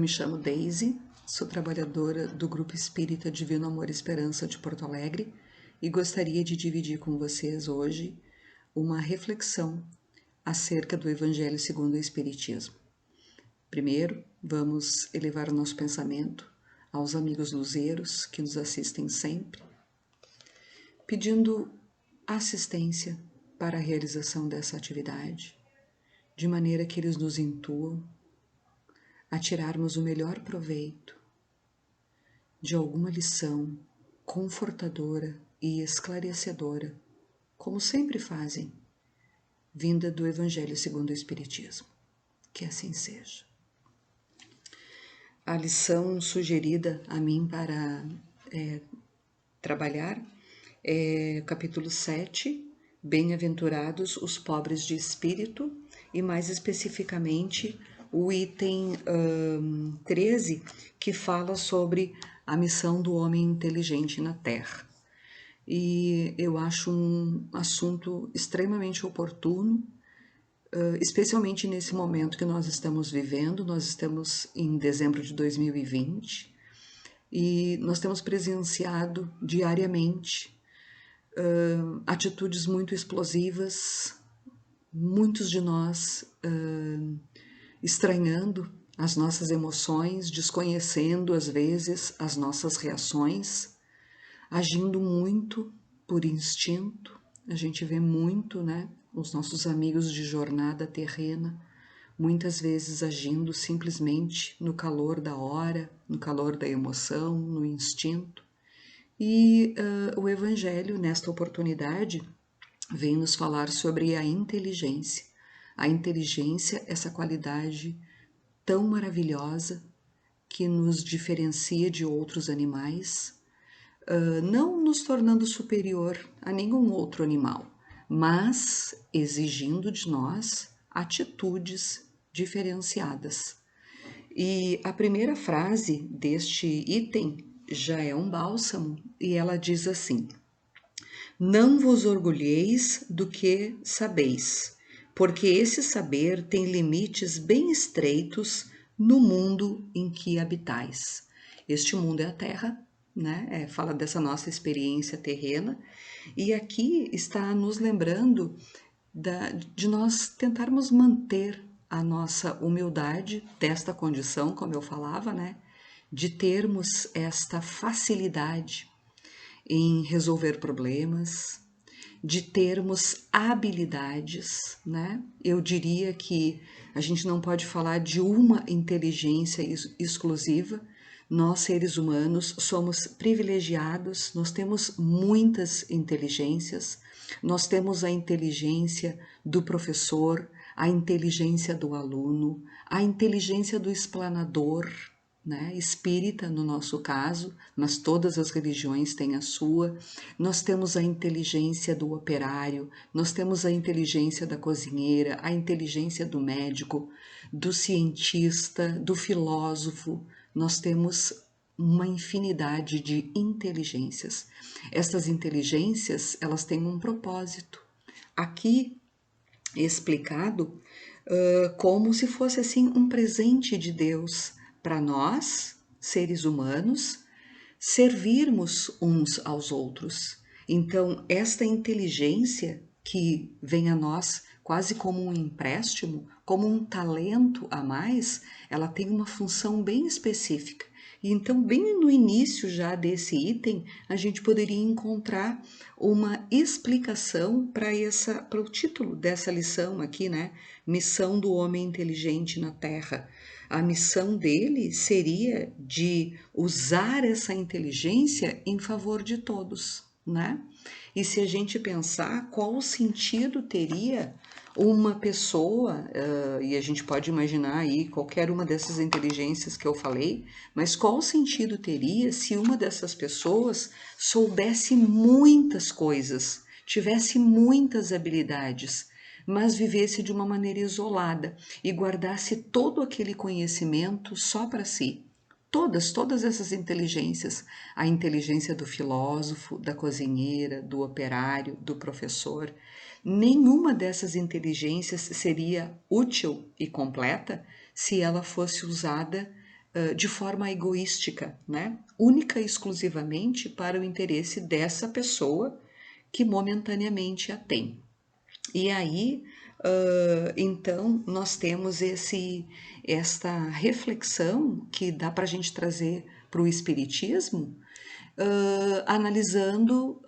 me chamo Daisy, sou trabalhadora do Grupo Espírita Divino Amor e Esperança de Porto Alegre e gostaria de dividir com vocês hoje uma reflexão acerca do Evangelho segundo o Espiritismo. Primeiro, vamos elevar o nosso pensamento aos amigos luzeiros que nos assistem sempre, pedindo assistência para a realização dessa atividade, de maneira que eles nos intuam a tirarmos o melhor proveito de alguma lição confortadora e esclarecedora, como sempre fazem, vinda do Evangelho segundo o Espiritismo. Que assim seja. A lição sugerida a mim para trabalhar é capítulo 7, Bem-aventurados os pobres de espírito, e mais especificamente o item 13, que fala sobre a missão do homem inteligente na Terra. E eu acho um assunto extremamente oportuno, especialmente nesse momento que nós estamos vivendo. Nós estamos em dezembro de 2020 e nós temos presenciado diariamente atitudes muito explosivas, muitos de nós estranhando as nossas emoções, desconhecendo às vezes as nossas reações, agindo muito por instinto. A gente vê muito, os nossos amigos de jornada terrena, muitas vezes agindo simplesmente no calor da hora, no calor da emoção, no instinto. E o Evangelho, nesta oportunidade, vem nos falar sobre a inteligência. A inteligência, essa qualidade tão maravilhosa que nos diferencia de outros animais, não nos tornando superior a nenhum outro animal, mas exigindo de nós atitudes diferenciadas. E a primeira frase deste item já é um bálsamo, e ela diz assim: não vos orgulheis do que sabeis, porque esse saber tem limites bem estreitos no mundo em que habitais. Este mundo é a Terra, fala dessa nossa experiência terrena, e aqui está nos lembrando de nós tentarmos manter a nossa humildade desta condição, como eu falava, de termos esta facilidade em resolver problemas, de termos habilidades, Eu diria que a gente não pode falar de uma inteligência exclusiva. Nós, seres humanos, somos privilegiados, nós temos muitas inteligências. Nós temos a inteligência do professor, a inteligência do aluno, a inteligência do explanador, espírita no nosso caso, mas todas as religiões têm a sua. Nós temos a inteligência do operário, nós temos a inteligência da cozinheira, a inteligência do médico, do cientista, do filósofo. Nós temos uma infinidade de inteligências. Estas inteligências, elas têm um propósito. Aqui explicado como se fosse assim um presente de Deus para nós, seres humanos, servirmos uns aos outros. Então, esta inteligência que vem a nós quase como um empréstimo, como um talento a mais, ela tem uma função bem específica. E então, bem no início já desse item, a gente poderia encontrar uma explicação para o título dessa lição aqui, Missão do Homem Inteligente na Terra. A missão dele seria de usar essa inteligência em favor de todos, E se a gente pensar qual sentido teria uma pessoa, e a gente pode imaginar aí qualquer uma dessas inteligências que eu falei, mas qual sentido teria se uma dessas pessoas soubesse muitas coisas, tivesse muitas habilidades, mas vivesse de uma maneira isolada e guardasse todo aquele conhecimento só para si? Todas essas inteligências, a inteligência do filósofo, da cozinheira, do operário, do professor, nenhuma dessas inteligências seria útil e completa se ela fosse usada de forma egoística, né? Única e exclusivamente para o interesse dessa pessoa que momentaneamente a tem. E aí, então, nós temos esta reflexão que dá para a gente trazer para o Espiritismo, analisando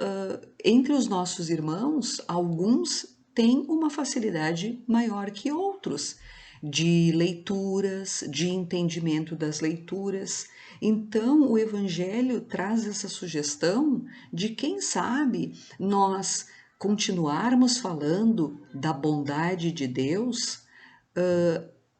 entre os nossos irmãos, alguns têm uma facilidade maior que outros de leituras, de entendimento das leituras. Então, o Evangelho traz essa sugestão de, quem sabe, nós continuarmos falando da bondade de Deus,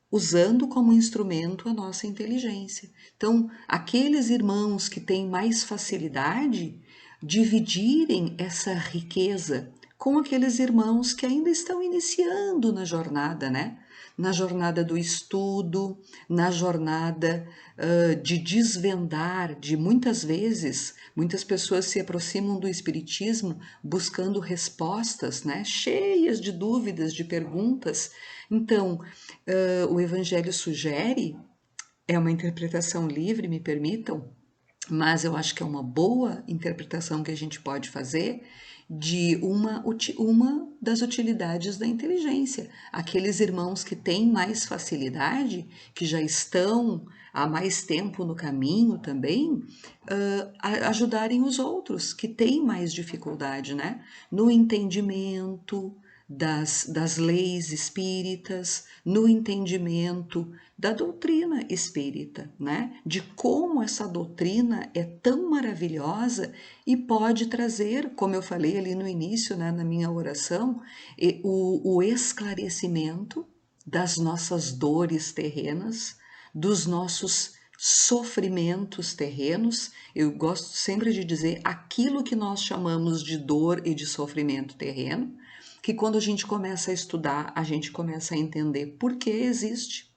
usando como instrumento a nossa inteligência. Então, aqueles irmãos que têm mais facilidade, dividirem essa riqueza com aqueles irmãos que ainda estão iniciando na jornada, né? Na jornada do estudo, na jornada de desvendar, de muitas vezes, muitas pessoas se aproximam do Espiritismo buscando respostas, né? Cheias de dúvidas, de perguntas. Então, o Evangelho sugere, é uma interpretação livre, me permitam, mas eu acho que é uma boa interpretação que a gente pode fazer de uma das utilidades da inteligência. Aqueles irmãos que têm mais facilidade, que já estão há mais tempo no caminho também, ajudarem os outros que têm mais dificuldade, né? No entendimento das leis espíritas, no entendimento da doutrina espírita, né? De como essa doutrina é tão maravilhosa e pode trazer, como eu falei ali no início, né, na minha oração, o esclarecimento das nossas dores terrenas, dos nossos sofrimentos terrenos. Eu gosto sempre de dizer aquilo que nós chamamos de dor e de sofrimento terreno, que quando a gente começa a estudar, a gente começa a entender por que existe,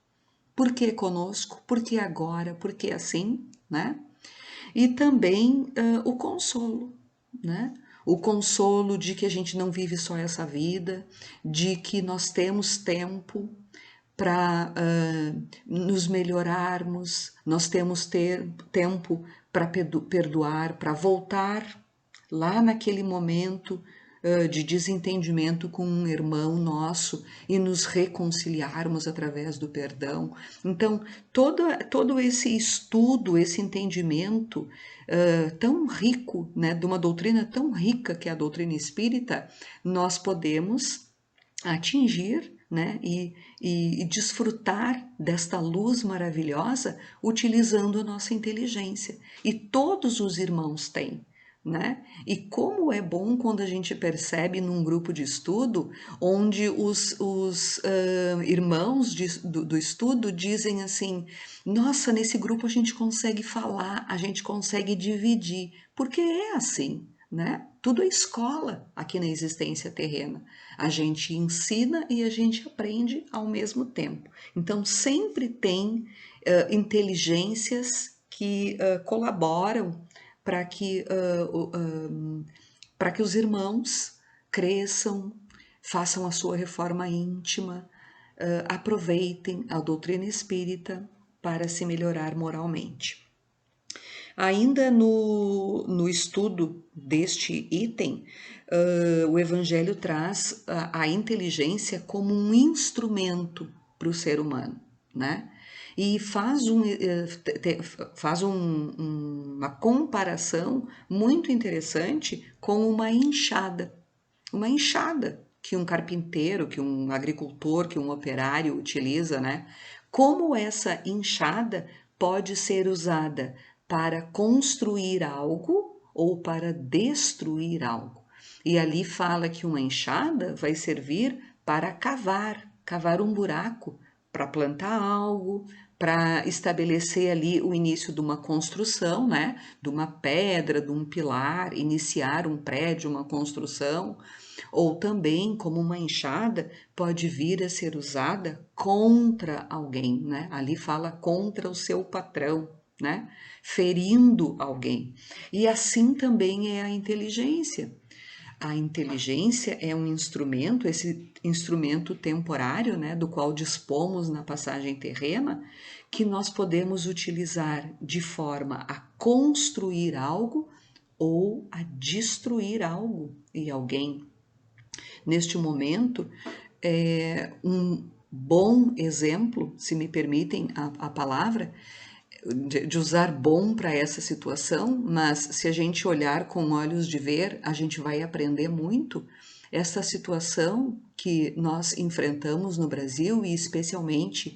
por que conosco, por que agora, por que assim, né? E também o consolo, né? O consolo de que a gente não vive só essa vida, de que nós temos tempo para nos melhorarmos, nós temos tempo para perdoar, para voltar lá naquele momento de desentendimento com um irmão nosso e nos reconciliarmos através do perdão. Então, todo esse estudo, esse entendimento tão rico, né, de uma doutrina tão rica que é a doutrina espírita, nós podemos atingir, né, e desfrutar desta luz maravilhosa utilizando a nossa inteligência. E todos os irmãos têm. Né? E como é bom quando a gente percebe num grupo de estudo onde os irmãos do estudo dizem assim: nossa, nesse grupo a gente consegue falar, a gente consegue dividir, porque é assim, né? Tudo é escola aqui na existência terrena. A gente ensina e a gente aprende ao mesmo tempo. Então sempre tem inteligências que colaboram para que os irmãos cresçam, façam a sua reforma íntima, aproveitem a doutrina espírita para se melhorar moralmente. Ainda no estudo deste item, o Evangelho traz a inteligência como um instrumento para o ser humano, né? E faz uma comparação muito interessante com uma enxada. Uma enxada que um carpinteiro, que um agricultor, que um operário utiliza, né? Como essa enxada pode ser usada para construir algo ou para destruir algo. E ali fala que uma enxada vai servir para cavar um buraco, para plantar algo, para estabelecer ali o início de uma construção, né? De uma pedra, de um pilar, iniciar um prédio, uma construção. Ou também, como uma enxada, pode vir a ser usada contra alguém, né? Ali fala contra o seu patrão, né? Ferindo alguém. E assim também é a inteligência. A inteligência é um instrumento, esse instrumento temporário, né, do qual dispomos na passagem terrena, que nós podemos utilizar de forma a construir algo ou a destruir algo e alguém. Neste momento, um bom exemplo, se me permitem a palavra, de usar bom para essa situação, mas se a gente olhar com olhos de ver, a gente vai aprender muito. Essa situação que nós enfrentamos no Brasil e especialmente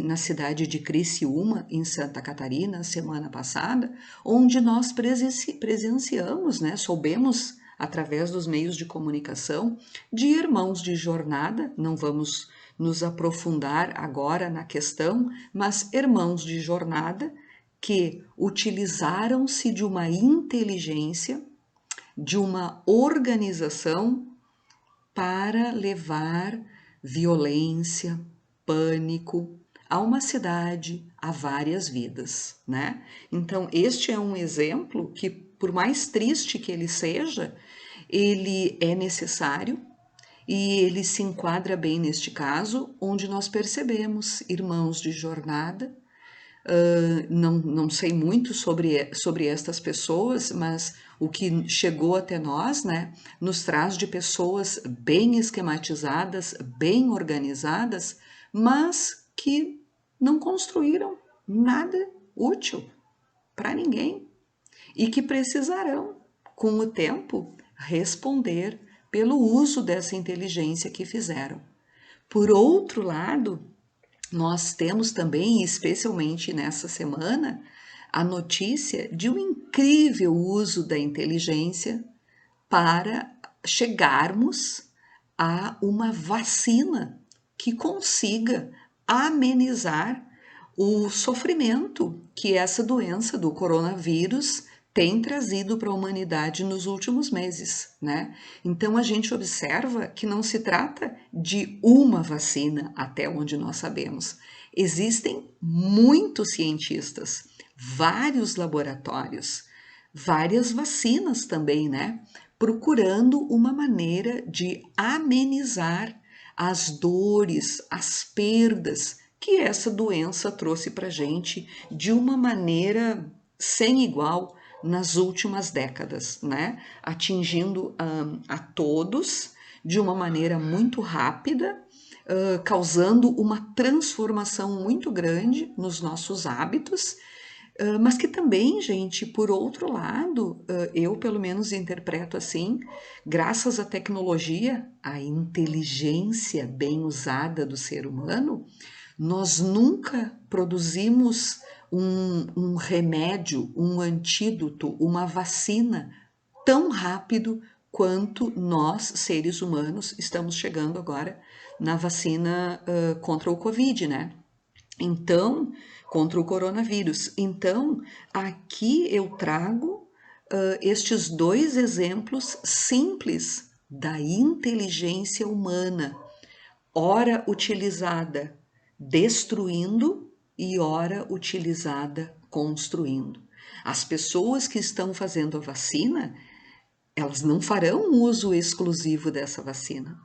na cidade de Criciúma, em Santa Catarina, semana passada, onde nós presenciamos, né, soubemos através dos meios de comunicação de irmãos de jornada, não vamos nos aprofundar agora na questão, mas irmãos de jornada que utilizaram-se de uma inteligência, de uma organização para levar violência, pânico a uma cidade, a várias vidas, né? Então, este é um exemplo que, por mais triste que ele seja, ele é necessário e ele se enquadra bem neste caso, onde nós percebemos irmãos de jornada. Não sei muito sobre estas pessoas, mas o que chegou até nós, né, nos traz de pessoas bem esquematizadas, bem organizadas, mas que não construíram nada útil para ninguém e que precisarão, com o tempo, responder pelo uso dessa inteligência que fizeram. Por outro lado, nós temos também, especialmente nessa semana, a notícia de um incrível uso da inteligência para chegarmos a uma vacina que consiga amenizar o sofrimento que essa doença do coronavírus tem trazido para a humanidade nos últimos meses, né? Então a gente observa que não se trata de uma vacina, até onde nós sabemos. Existem muitos cientistas, vários laboratórios, várias vacinas também, né? Procurando uma maneira de amenizar as dores, as perdas que essa doença trouxe para a gente de uma maneira sem igual nas últimas décadas, né? Atingindo a todos de uma maneira muito rápida, causando uma transformação muito grande nos nossos hábitos, mas que também, gente, por outro lado, eu pelo menos interpreto assim, graças à tecnologia, à inteligência bem usada do ser humano, nós nunca produzimos um remédio, um antídoto, uma vacina tão rápido quanto nós, seres humanos, estamos chegando agora na vacina contra o Covid, né? Então, contra o coronavírus. Então, aqui eu trago estes dois exemplos simples da inteligência humana, ora utilizada destruindo e ora utilizada construindo. As pessoas que estão fazendo a vacina, elas não farão uso exclusivo dessa vacina.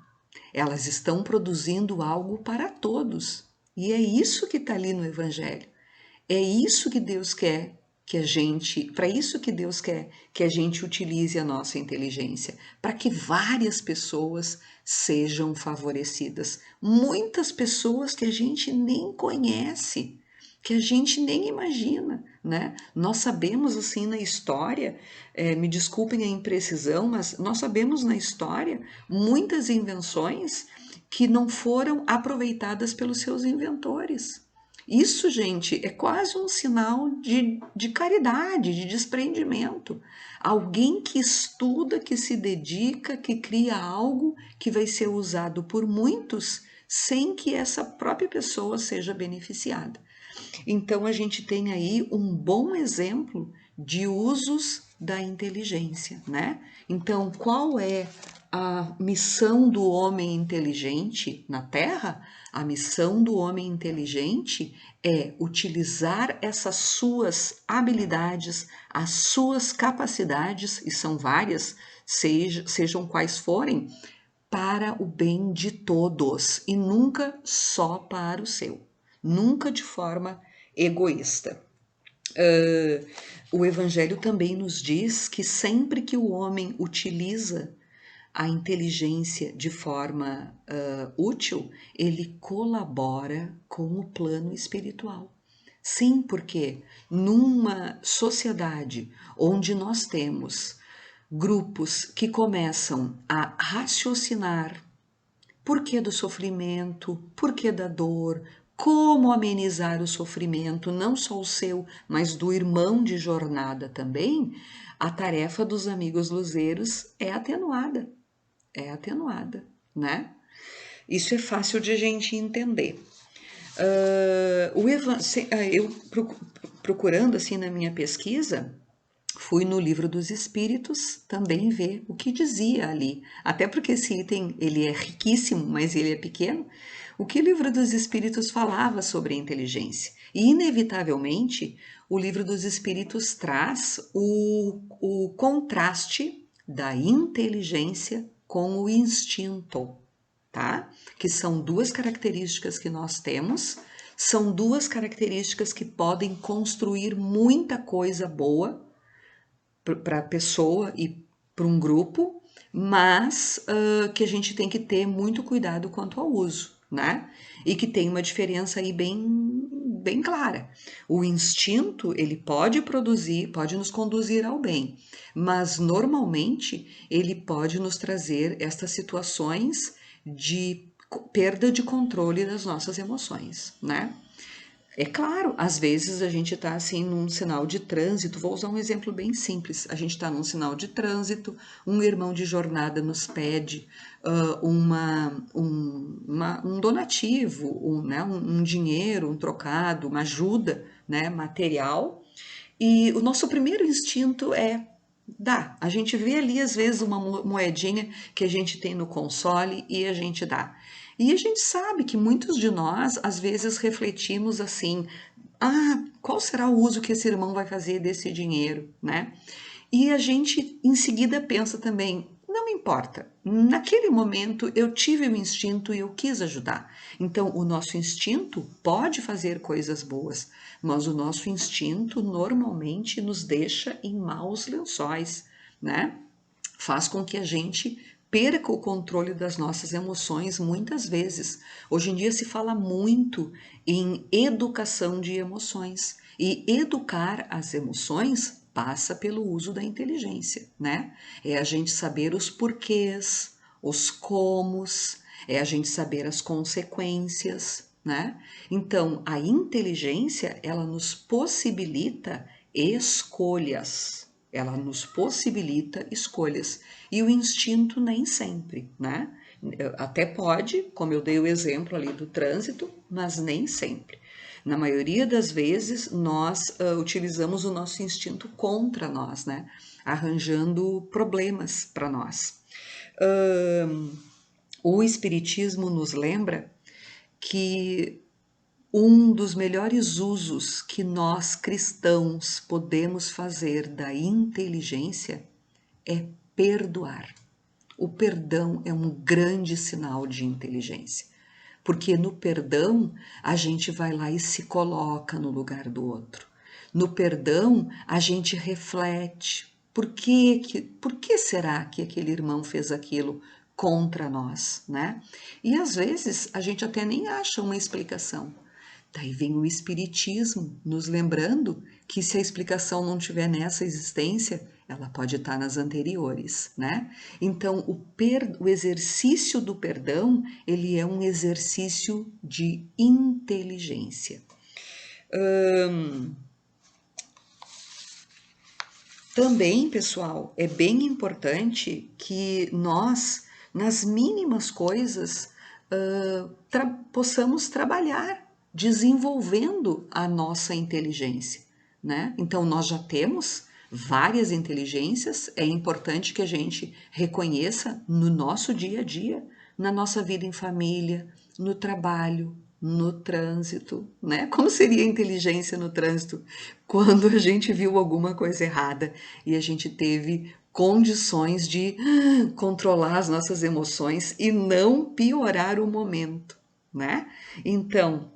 Elas estão produzindo algo para todos. E é isso que está ali no Evangelho. É isso que Deus quer que a gente, para isso que Deus quer que a gente utilize a nossa inteligência, para que várias pessoas sejam favorecidas. Muitas pessoas que a gente nem conhece, que a gente nem imagina, né? Nós sabemos assim na história, me desculpem a imprecisão, mas nós sabemos na história muitas invenções que não foram aproveitadas pelos seus inventores. Isso, gente, é quase um sinal de caridade, de desprendimento. Alguém que estuda, que se dedica, que cria algo que vai ser usado por muitos sem que essa própria pessoa seja beneficiada. Então, a gente tem aí um bom exemplo de usos da inteligência, né? Então, qual é a missão do homem inteligente na Terra, a missão do homem inteligente é utilizar essas suas habilidades, as suas capacidades, e são várias, sejam quais forem, para o bem de todos e nunca só para o seu, nunca de forma egoísta. O Evangelho também nos diz que sempre que o homem utiliza a inteligência de forma útil, ele colabora com o plano espiritual. Sim, porque numa sociedade onde nós temos grupos que começam a raciocinar por que do sofrimento, por que da dor, como amenizar o sofrimento, não só o seu, mas do irmão de jornada também, a tarefa dos amigos luzeiros é atenuada, né? Isso é fácil de a gente entender. Eu procurando assim na minha pesquisa, fui no Livro dos Espíritos também ver o que dizia ali, até porque esse item ele é riquíssimo, mas ele é pequeno. O que o Livro dos Espíritos falava sobre a inteligência? E inevitavelmente o Livro dos Espíritos traz o contraste da inteligência com o instinto, tá? Que são duas características que nós temos, são duas características que podem construir muita coisa boa para a pessoa e para um grupo, mas que a gente tem que ter muito cuidado quanto ao uso, né? E que tem uma diferença aí bem clara. O instinto, ele pode produzir, pode nos conduzir ao bem, mas normalmente ele pode nos trazer estas situações de perda de controle das nossas emoções, né? É claro, às vezes a gente está assim num sinal de trânsito, vou usar um exemplo bem simples. A gente está num sinal de trânsito, um irmão de jornada nos pede um donativo, né, um dinheiro, um trocado, uma ajuda, né, material, e o nosso primeiro instinto é dar. A gente vê ali, às vezes, uma moedinha que a gente tem no console e a gente dá. E a gente sabe que muitos de nós, às vezes, refletimos assim: ah, qual será o uso que esse irmão vai fazer desse dinheiro, né? E a gente em seguida pensa também, não me importa, naquele momento eu tive o instinto e eu quis ajudar. Então, o nosso instinto pode fazer coisas boas, mas o nosso instinto normalmente nos deixa em maus lençóis, né? Faz com que a gente perca o controle das nossas emoções muitas vezes. Hoje em dia se fala muito em educação de emoções e educar as emoções passa pelo uso da inteligência, né? É a gente saber os porquês, os comos, é a gente saber as consequências, né? Então, a inteligência, ela nos possibilita escolhas. Ela nos possibilita escolhas. E o instinto nem sempre, né? Até pode, como eu dei o exemplo ali do trânsito, mas nem sempre. Na maioria das vezes, nós utilizamos o nosso instinto contra nós, né? Arranjando problemas para nós. O Espiritismo nos lembra que um dos melhores usos que nós cristãos podemos fazer da inteligência é perdoar. O perdão é um grande sinal de inteligência, porque no perdão a gente vai lá e se coloca no lugar do outro. No perdão a gente reflete por que será que aquele irmão fez aquilo contra nós, né? E às vezes a gente até nem acha uma explicação. Daí vem o Espiritismo nos lembrando que se a explicação não tiver nessa existência, ela pode estar nas anteriores, né? Então, o exercício do perdão, ele é um exercício de inteligência. Também, pessoal, é bem importante que nós, nas mínimas coisas, possamos trabalhar desenvolvendo a nossa inteligência, né? Então, nós já temos várias inteligências, é importante que a gente reconheça no nosso dia a dia, na nossa vida em família, no trabalho, no trânsito, né? Como seria a inteligência no trânsito quando a gente viu alguma coisa errada e a gente teve condições de controlar as nossas emoções e não piorar o momento, né? Então,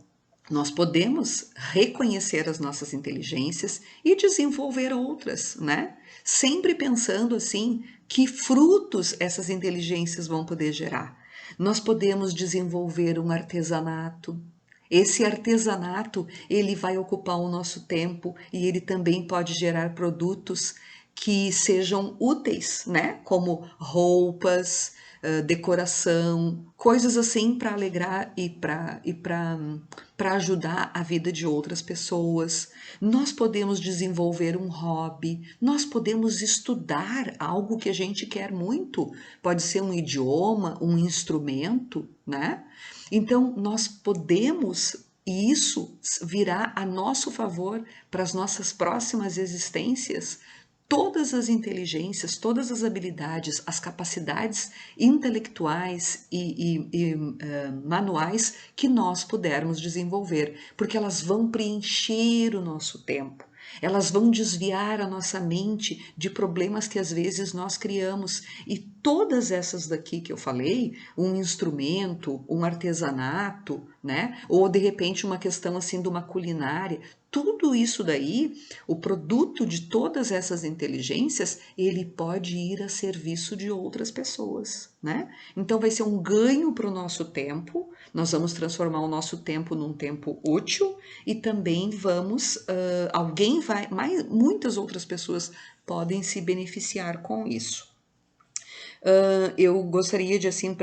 nós podemos reconhecer as nossas inteligências e desenvolver outras, né? Sempre pensando assim, que frutos essas inteligências vão poder gerar. Nós podemos desenvolver um artesanato. Esse artesanato, ele vai ocupar o nosso tempo e ele também pode gerar produtos que sejam úteis, né? Como roupas, decoração, coisas assim para alegrar e para ajudar a vida de outras pessoas. Nós podemos desenvolver um hobby, nós podemos estudar algo que a gente quer muito, pode ser um idioma, um instrumento, né? Então, nós podemos, e isso virá a nosso favor para as nossas próximas existências, todas as inteligências, todas as habilidades, as capacidades intelectuais e manuais que nós pudermos desenvolver, porque elas vão preencher o nosso tempo. Elas vão desviar a nossa mente de problemas que às vezes nós criamos. E todas essas daqui que eu falei, um instrumento, um artesanato, né? Ou de repente uma questão assim de uma culinária, tudo isso daí, o produto de todas essas inteligências, ele pode ir a serviço de outras pessoas, né? Então vai ser um ganho para o nosso tempo, nós vamos transformar o nosso tempo num tempo útil e também vamos, alguém vai, muitas outras pessoas podem se beneficiar com isso. Eu gostaria de, assim,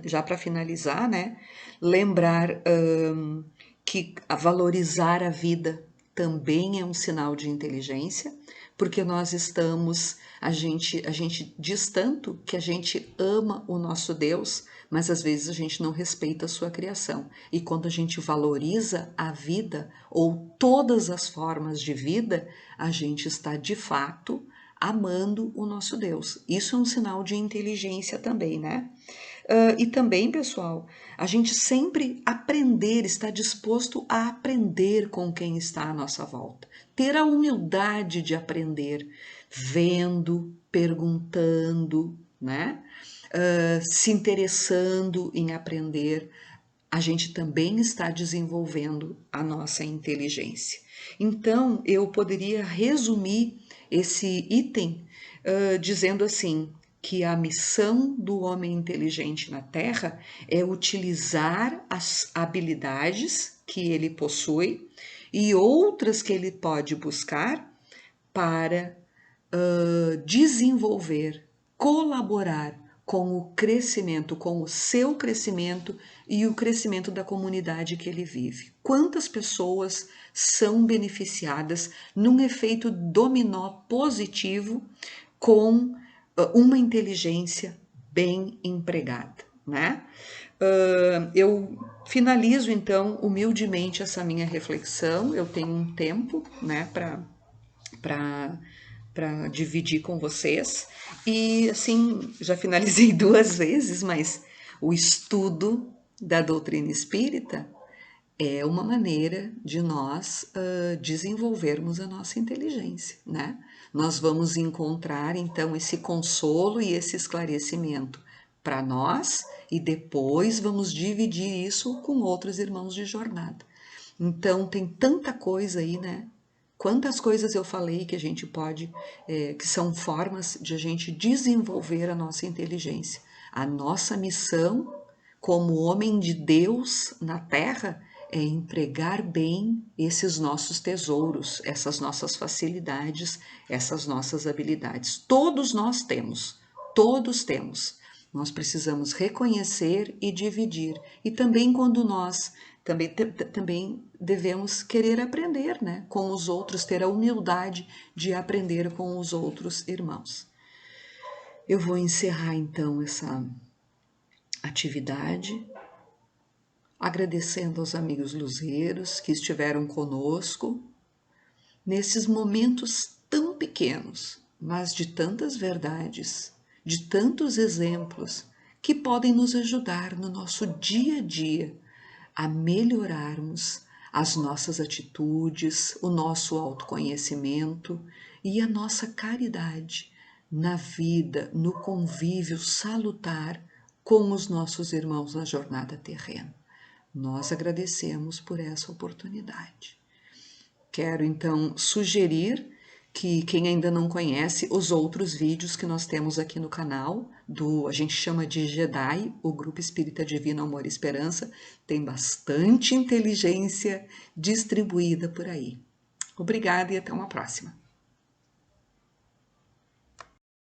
já para finalizar, né, lembrar que valorizar a vida também é um sinal de inteligência, porque nós estamos, a gente diz tanto que a gente ama o nosso Deus, mas às vezes a gente não respeita a sua criação. E quando a gente valoriza a vida ou todas as formas de vida, a gente está de fato amando o nosso Deus. Isso é um sinal de inteligência também, né? E também, pessoal, a gente sempre aprender, estar disposto a aprender com quem está à nossa volta. Ter a humildade de aprender, vendo, perguntando, né? Se interessando em aprender, a gente também está desenvolvendo a nossa inteligência. Então, eu poderia resumir esse item dizendo assim, que a missão do homem inteligente na Terra é utilizar as habilidades que ele possui e outras que ele pode buscar para desenvolver, colaborar com o crescimento, com o seu crescimento e o crescimento da comunidade que ele vive. Quantas pessoas são beneficiadas num efeito dominó positivo com uma inteligência bem empregada, né? Eu finalizo então humildemente essa minha reflexão. Eu tenho um tempo, né, para dividir com vocês. E assim, já finalizei 2 vezes, mas o estudo da doutrina espírita é uma maneira de nós desenvolvermos a nossa inteligência, né? Nós vamos encontrar então esse consolo e esse esclarecimento para nós e depois vamos dividir isso com outros irmãos de jornada. Então tem tanta coisa aí, né? Quantas coisas eu falei que a gente pode, que são formas de a gente desenvolver a nossa inteligência. A nossa missão como homem de Deus na Terra é empregar bem esses nossos tesouros, essas nossas facilidades, essas nossas habilidades. Todos nós temos, todos temos. Nós precisamos reconhecer e dividir. E também quando nós também devemos querer aprender, né, com os outros, ter a humildade de aprender com os outros irmãos. Eu vou encerrar então essa atividade, agradecendo aos amigos luzeiros que estiveram conosco nesses momentos tão tão pequenos, mas de tantas verdades, de tantos exemplos que podem nos ajudar no nosso dia a dia a melhorarmos as nossas atitudes, o nosso autoconhecimento e a nossa caridade na vida, no convívio salutar com os nossos irmãos na jornada terrena. Nós agradecemos por essa oportunidade. Quero então sugerir que quem ainda não conhece os outros vídeos que nós temos aqui no canal, a gente chama de Jedi, o Grupo Espírita Divino Amor e Esperança, tem bastante inteligência distribuída por aí. Obrigada e até uma próxima.